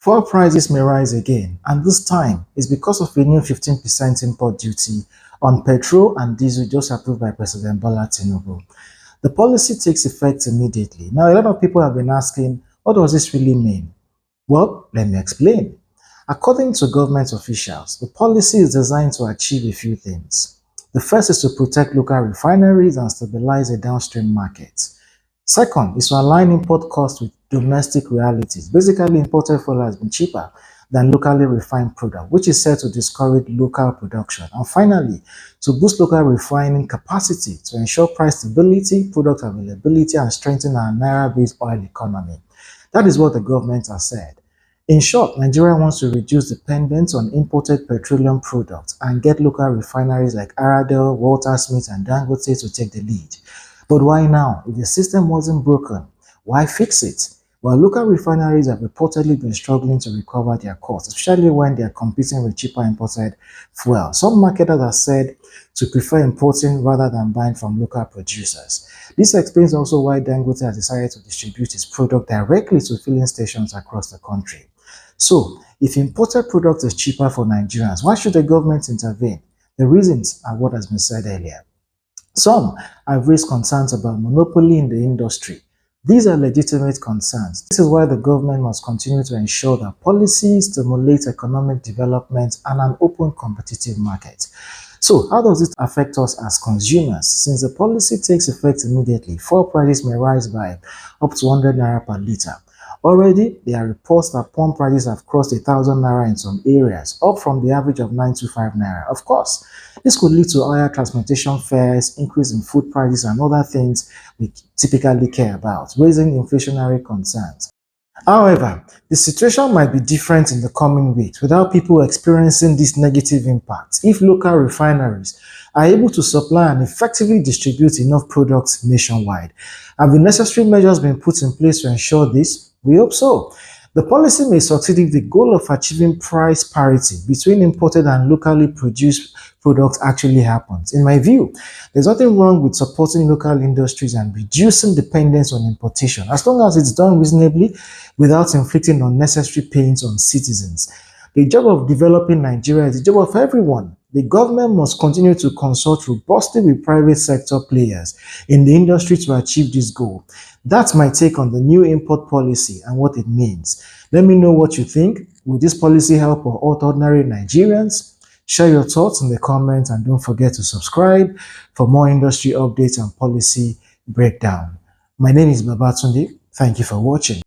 Fuel prices may rise again, and this time is because of a new 15% import duty on petrol and diesel just approved by President Bola Tinubu. The policy takes effect immediately. Now, a lot of people have been asking, what does this really mean? Well, let me explain. According to government officials, the policy is designed to achieve a few things. The first is to protect local refineries and stabilize the downstream market. Second is to align import costs with domestic realities. Basically, imported fuel has been cheaper than locally refined product, which is said to discourage local production. And finally, to boost local refining capacity to ensure price stability, product availability, and strengthen our naira-based oil economy. That is what the government has said. In short, Nigeria wants to reduce dependence on imported petroleum products and get local refineries like Aradel, Walter Smith, and Dangote to take the lead. But why now? If the system wasn't broken, why fix it? Well, local refineries have reportedly been struggling to recover their costs, especially when they are competing with cheaper imported fuel. Some marketers have said to prefer importing rather than buying from local producers. This explains also why Dangote has decided to distribute its product directly to filling stations across the country. So, if imported product is cheaper for Nigerians, why should the government intervene? The reasons are what has been said earlier. Some have raised concerns about monopoly in the industry. These are legitimate concerns. This is why the government must continue to ensure that policies stimulate economic development and an open competitive market. So, how does it affect us as consumers? Since the policy takes effect immediately, fuel prices may rise by up to 100 naira per litre. Already, there are reports that pump prices have crossed 1,000 naira in some areas, up from the average of 925 naira. Of course, this could lead to higher transportation fares, increase in food prices, and other things we typically care about, raising inflationary concerns. However, the situation might be different in the coming weeks without people experiencing this negative impact if local refineries are able to supply and effectively distribute enough products nationwide. Have the necessary measures been put in place to ensure this? We hope so. The policy may succeed if the goal of achieving price parity between imported and locally produced products actually happens. In my view, there's nothing wrong with supporting local industries and reducing dependence on importation, as long as it's done reasonably without inflicting unnecessary pains on citizens. The job of developing Nigeria is the job of everyone. The government must continue to consult robustly with private sector players in the industry to achieve this goal. That's my take on the new import policy and what it means. Let me know what you think. Will this policy help or ordinary Nigerians? Share your thoughts in the comments and don't forget to subscribe for more industry updates and policy breakdown. My name is Babatunde. Thank you for watching.